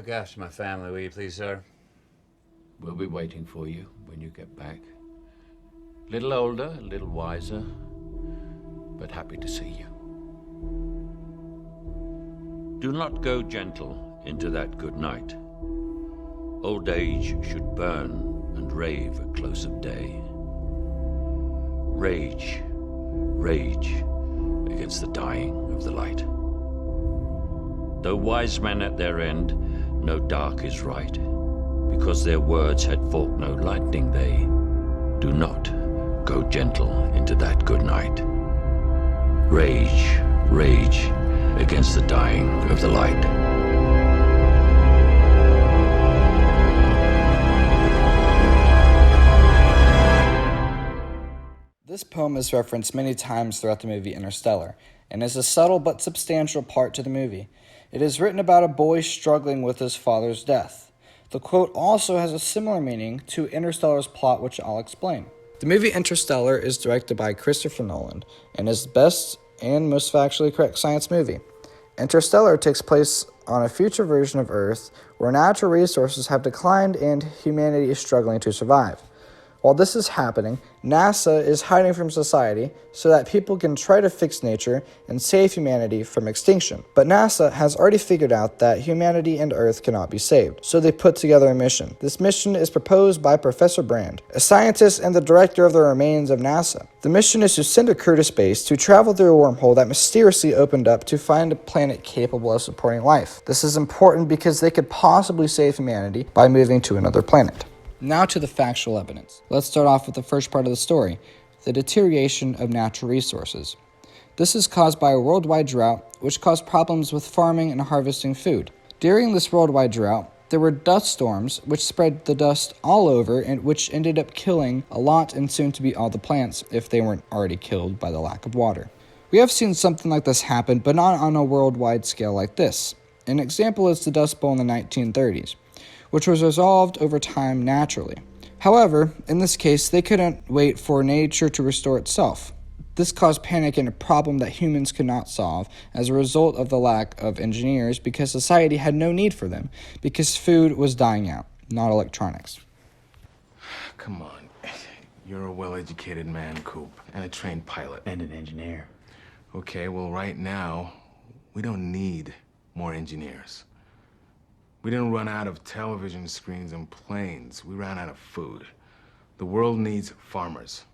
Look after my family, will you please, sir? We'll be waiting for you when you get back. Little older, a little wiser, but happy to see you. Do not go gentle into that good night. Old age should burn and rave at close of day. Rage, rage against the dying of the light. Though wise men at their end, no dark is right, because their words had forked no lightning, they do not go gentle into that good night. Rage, rage against the dying of the light. This poem is referenced many times throughout the movie Interstellar, and is a subtle but substantial part to the movie. It is written about a boy struggling with his father's death. The quote also has a similar meaning to Interstellar's plot, which I'll explain. The movie Interstellar is directed by Christopher Nolan, and is the best and most factually correct science movie. Interstellar takes place on a future version of Earth where natural resources have declined and humanity is struggling to survive. While this is happening, NASA is hiding from society so that people can try to fix nature and save humanity from extinction. But NASA has already figured out that humanity and Earth cannot be saved, so they put together a mission. This mission is proposed by Professor Brand, a scientist and the director of the remains of NASA. The mission is to send a crew to space to travel through a wormhole that mysteriously opened up to find a planet capable of supporting life. This is important because they could possibly save humanity by moving to another planet. Now to the factual evidence. Let's start off with the first part of the story, the deterioration of natural resources. This is caused by a worldwide drought, which caused problems with farming and harvesting food. During this worldwide drought, there were dust storms, which spread the dust all over and which ended up killing a lot and soon to be all the plants if they weren't already killed by the lack of water. We have seen something like this happen, but not on a worldwide scale like this. An example is the Dust Bowl in the 1930s. Which was resolved over time naturally. However, in this case, they couldn't wait for nature to restore itself. This caused panic and a problem that humans could not solve as a result of the lack of engineers because society had no need for them, because food was dying out, not electronics. Come on. You're a well-educated man, Coop, and a trained pilot. And an engineer. Okay, well, right now, we don't need more engineers. We didn't run out of television screens and planes. We ran out of food. The world needs farmers.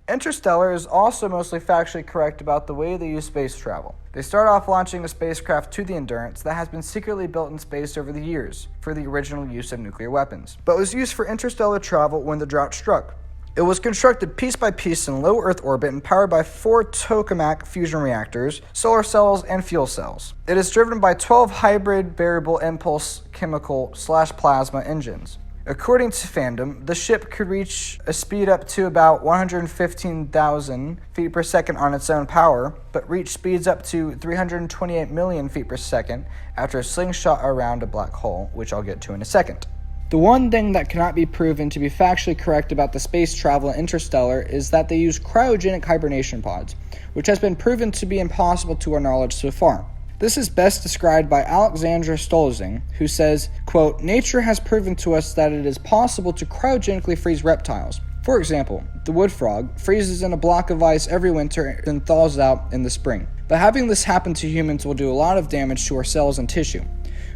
Interstellar is also mostly factually correct about the way they use space travel. They start off launching a spacecraft to the Endurance that has been secretly built in space over the years for the original use of nuclear weapons, but was used for interstellar travel when the drought struck. It was constructed piece by piece in low Earth orbit and powered by 4 tokamak fusion reactors, solar cells, and fuel cells. It is driven by 12 hybrid variable impulse chemical/plasma engines. According to Fandom, the ship could reach a speed up to about 115,000 feet per second on its own power, but reach speeds up to 328 million feet per second after a slingshot around a black hole, which I'll get to in a second. The one thing that cannot be proven to be factually correct about the space travel in Interstellar is that they use cryogenic hibernation pods, which has been proven to be impossible to our knowledge so far. This is best described by Alexandra Stolzing, who says, quote, "Nature has proven to us that it is possible to cryogenically freeze reptiles. For example, the wood frog freezes in a block of ice every winter and thaws out in the spring. But having this happen to humans will do a lot of damage to our cells and tissue.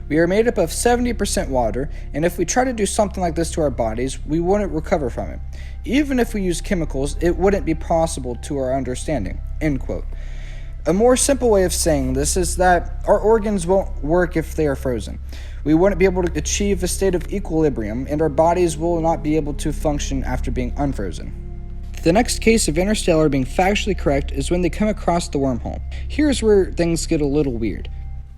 We are made up of 70% water, and if we try to do something like this to our bodies, we wouldn't recover from it. Even if we use chemicals, it wouldn't be possible to our understanding." End quote. A more simple way of saying this is that our organs won't work if they are frozen. We wouldn't be able to achieve a state of equilibrium, and our bodies will not be able to function after being unfrozen. The next case of Interstellar being factually correct is when they come across the wormhole. Here's where things get a little weird.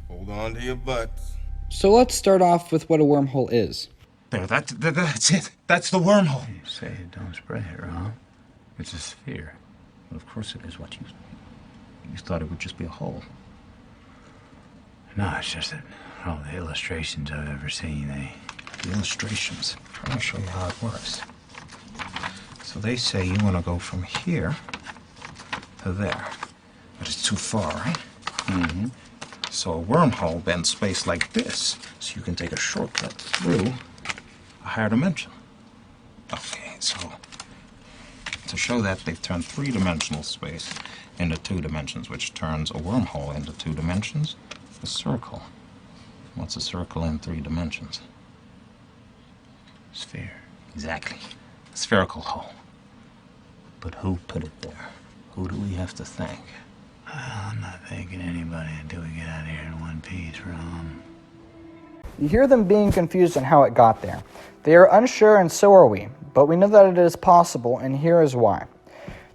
Hold on to your butts. So let's start off with what a wormhole is. There, that's it. That's the wormhole. You say it, don't spread it, huh? It's a sphere. Well, of course it is. What you thought it would just be a hole. No, it's just that all the illustrations I've ever seen, the illustrations. I'll show you how it works. So they say you want to go from here to there. But it's too far, right? Mm-hmm. So a wormhole bends space like this, so you can take a shortcut through a higher dimension. Okay, so to show that, they've turned three-dimensional space into two dimensions, which turns a wormhole into two dimensions. A circle. What's a circle in three dimensions? Sphere. Exactly. A spherical hole. But who put it there? Who do we have to thank? I'm not thanking anybody until we get out of here in one piece, Rom. You hear them being confused on how it got there. They are unsure, and so are we, but we know that it is possible, and here is why.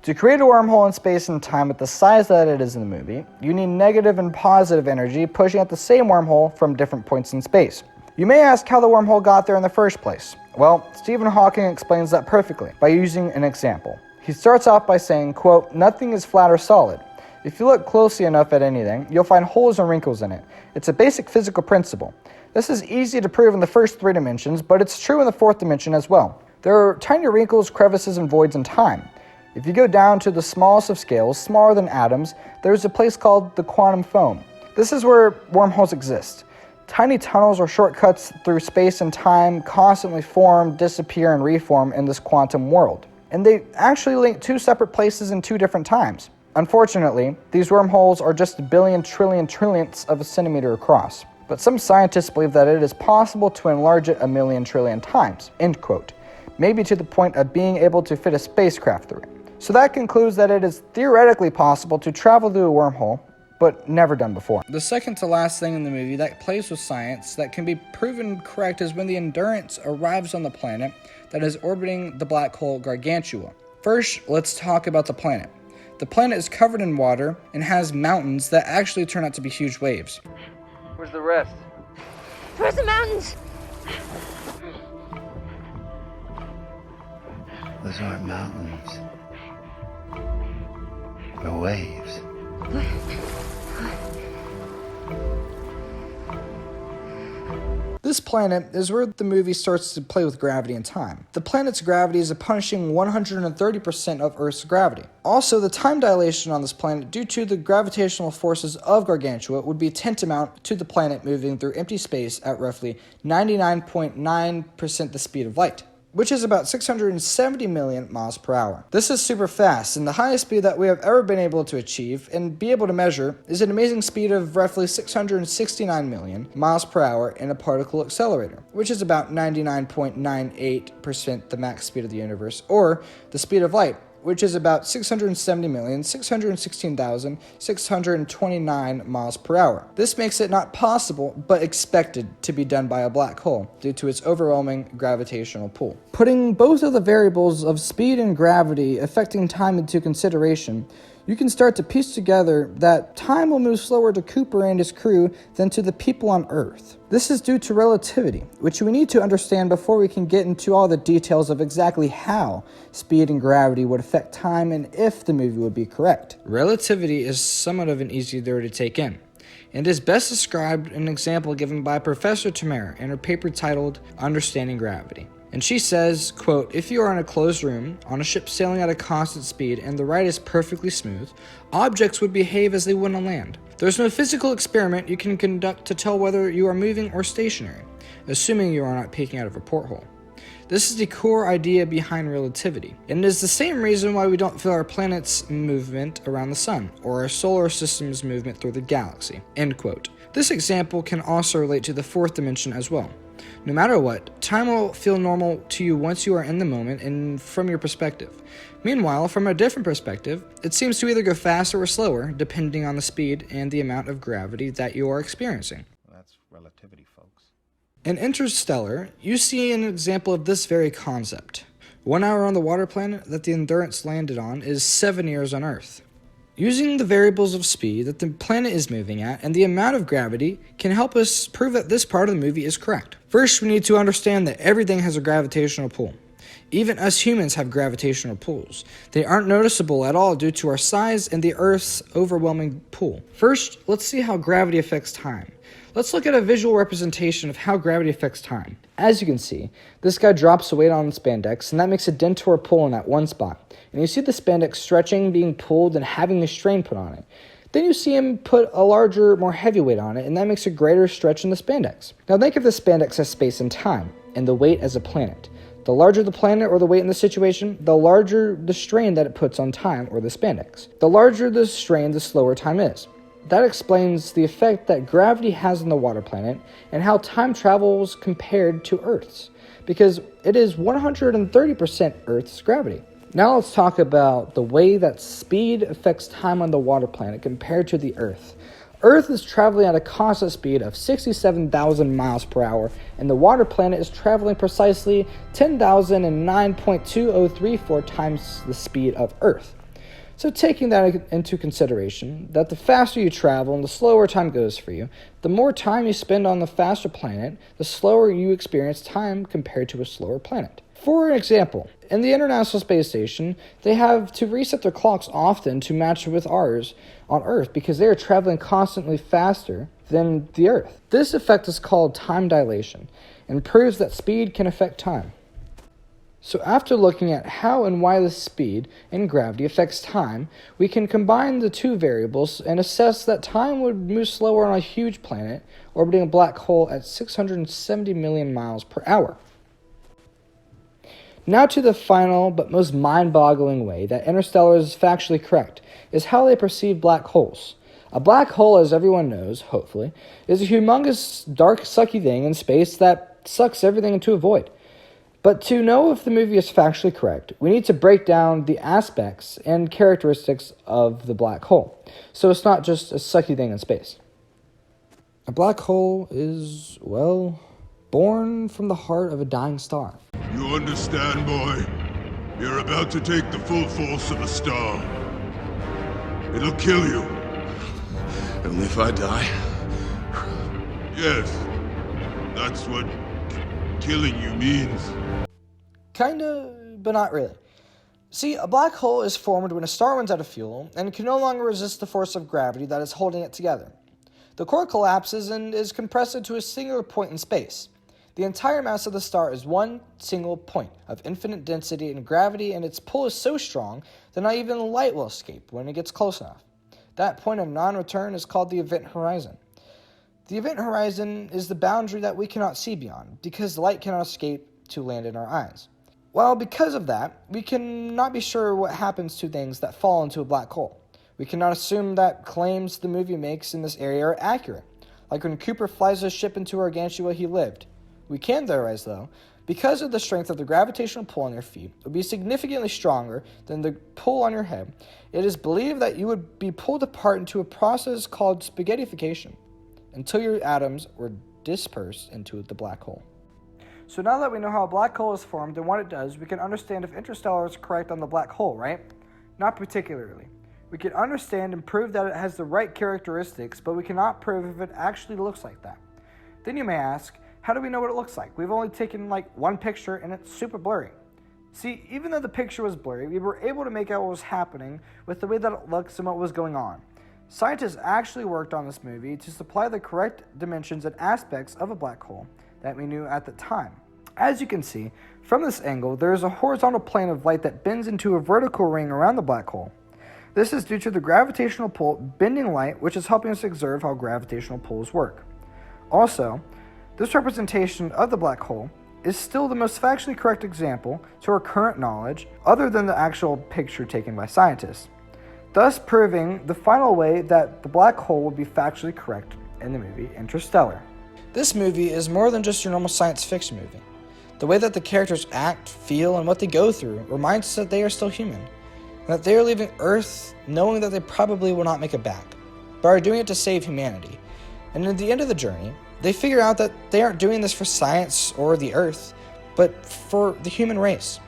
To create a wormhole in space and time at the size that it is in the movie, you need negative and positive energy pushing at the same wormhole from different points in space. You may ask how the wormhole got there in the first place. Well, Stephen Hawking explains that perfectly by using an example. He starts off by saying, quote, "Nothing is flat or solid. If you look closely enough at anything, you'll find holes and wrinkles in it. It's a basic physical principle. This is easy to prove in the first three dimensions, but it's true in the fourth dimension as well. There are tiny wrinkles, crevices, and voids in time. If you go down to the smallest of scales, smaller than atoms, there's a place called the quantum foam. This is where wormholes exist. Tiny tunnels or shortcuts through space and time constantly form, disappear, and reform in this quantum world. And they actually link two separate places in two different times. Unfortunately, these wormholes are just a billion, trillion, trillionths of a centimeter across. But some scientists believe that it is possible to enlarge it a million trillion times," end quote. Maybe to the point of being able to fit a spacecraft through it. So that concludes that it is theoretically possible to travel through a wormhole, but never done before. The second to last thing in the movie that plays with science that can be proven correct is when the Endurance arrives on the planet that is orbiting the black hole Gargantua. First, let's talk about the planet. The planet is covered in water and has mountains that actually turn out to be huge waves. Where's the rest? Where's the mountains? Those aren't mountains. They're waves. This planet is where the movie starts to play with gravity and time. The planet's gravity is a punishing 130% of Earth's gravity. Also, the time dilation on this planet due to the gravitational forces of Gargantua would be tantamount to the planet moving through empty space at roughly 99.9% the speed of light, which is about 670 million miles per hour. This is super fast, and the highest speed that we have ever been able to achieve and be able to measure is an amazing speed of roughly 669 million miles per hour in a particle accelerator, which is about 99.98% the max speed of the universe, or the speed of light, which is about 670,616,629 miles per hour. This makes it not possible, but expected to be done by a black hole due to its overwhelming gravitational pull. Putting both of the variables of speed and gravity affecting time into consideration, you can start to piece together that time will move slower to Cooper and his crew than to the people on Earth. This is due to relativity, which we need to understand before we can get into all the details of exactly how speed and gravity would affect time and if the movie would be correct. Relativity is somewhat of an easy theory to take in, and is best described in an example given by Professor Tamara in her paper titled Understanding Gravity. And she says, quote, "If you are in a closed room, on a ship sailing at a constant speed, and the ride is perfectly smooth, objects would behave as they would on land. There's no physical experiment you can conduct to tell whether you are moving or stationary, assuming you are not peeking out of a porthole. This is the core idea behind relativity, and it is the same reason why we don't feel our planet's movement around the sun, or our solar system's movement through the galaxy," end quote. This example can also relate to the fourth dimension as well. No matter what, time will feel normal to you once you are in the moment and from your perspective. Meanwhile, from a different perspective, it seems to either go faster or slower, depending on the speed and the amount of gravity that you are experiencing. That's relativity, folks. In Interstellar, you see an example of this very concept. 1 hour on the water planet that the Endurance landed on is 7 years on Earth. Using the variables of speed that the planet is moving at and the amount of gravity can help us prove that this part of the movie is correct. First, we need to understand that everything has a gravitational pull. Even us humans have gravitational pulls. They aren't noticeable at all due to our size and the Earth's overwhelming pull. First, let's see how gravity affects time. Let's look at a visual representation of how gravity affects time. As you can see, this guy drops a weight on spandex, and that makes a dent or pull in that one spot. And you see the spandex stretching, being pulled, and having a strain put on it. Then you see him put a larger, more heavy weight on it, and that makes a greater stretch in the spandex. Now think of the spandex as space and time, and the weight as a planet. The larger the planet or the weight in the situation, the larger the strain that it puts on time or the spandex. The larger the strain, the slower time is. That explains the effect that gravity has on the water planet and how time travels compared to Earth's, because it is 130% Earth's gravity. Now let's talk about the way that speed affects time on the water planet compared to the Earth. Earth is traveling at a constant speed of 67,000 miles per hour, and the water planet is traveling precisely 10,009.2034 times the speed of Earth. So taking that into consideration, that the faster you travel and the slower time goes for you, the more time you spend on the faster planet, the slower you experience time compared to a slower planet. For example, in the International Space Station, they have to reset their clocks often to match with ours on Earth because they are traveling constantly faster than the Earth. This effect is called time dilation and proves that speed can affect time. So after looking at how and why the speed and gravity affects time, we can combine the two variables and assess that time would move slower on a huge planet orbiting a black hole at 670 million miles per hour. Now to the final but most mind-boggling way that Interstellar is factually correct, is how they perceive black holes. A black hole, as everyone knows, hopefully, is a humongous, dark, sucky thing in space that sucks everything into a void. But to know if the movie is factually correct, we need to break down the aspects and characteristics of the black hole, so it's not just a sucky thing in space. A black hole is, well, born from the heart of a dying star. You understand, boy? You're about to take the full force of a star. It'll kill you. Only if I die. Yes, that's what killing you means. Kinda, but not really. See, a black hole is formed when a star runs out of fuel and can no longer resist the force of gravity that is holding it together. The core collapses and is compressed into a singular point in space. The entire mass of the star is one single point of infinite density and gravity, and its pull is so strong that not even light will escape when it gets close enough. That point of non-return is called the event horizon. The event horizon is the boundary that we cannot see beyond, because light cannot escape to land in our eyes. Well, because of that, we cannot be sure what happens to things that fall into a black hole. We cannot assume that claims the movie makes in this area are accurate, like when Cooper flies his ship into Gargantua he lived. We can theorize, though, because of the strength of the gravitational pull on your feet would be significantly stronger than the pull on your head, it is believed that you would be pulled apart into a process called spaghettification until your atoms were dispersed into the black hole. So now that we know how a black hole is formed and what it does, we can understand if Interstellar is correct on the black hole, right? Not particularly. We can understand and prove that it has the right characteristics, but we cannot prove if it actually looks like that. Then you may ask, how do we know what it looks like? We've only taken one picture and it's super blurry. See, even though the picture was blurry, we were able to make out what was happening with the way that it looks and what was going on. Scientists actually worked on this movie to supply the correct dimensions and aspects of a black hole that we knew at the time. As you can see, from this angle, there is a horizontal plane of light that bends into a vertical ring around the black hole. This is due to the gravitational pull bending light, which is helping us observe how gravitational pulls work. Also, this representation of the black hole is still the most factually correct example to our current knowledge, other than the actual picture taken by scientists, thus proving the final way that the black hole would be factually correct in the movie Interstellar. This movie is more than just your normal science fiction movie. The way that the characters act, feel, and what they go through reminds us that they are still human, and that they are leaving Earth knowing that they probably will not make it back, but are doing it to save humanity. And at the end of the journey, they figure out that they aren't doing this for science or the Earth, but for the human race,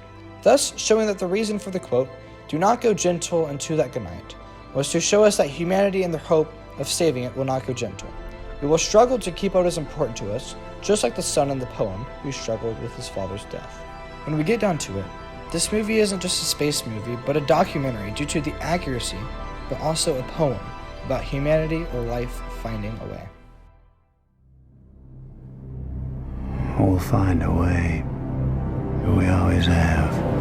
thus showing that the reason for the quote, "Do not go gentle into that good night," was to show us that humanity and the hope of saving it will not go gentle. We will struggle to keep what is important to us, just like the son in the poem who struggled with his father's death. When we get down to it, this movie isn't just a space movie, but a documentary due to the accuracy, but also a poem about humanity or life finding a way. We'll find a way. We always have.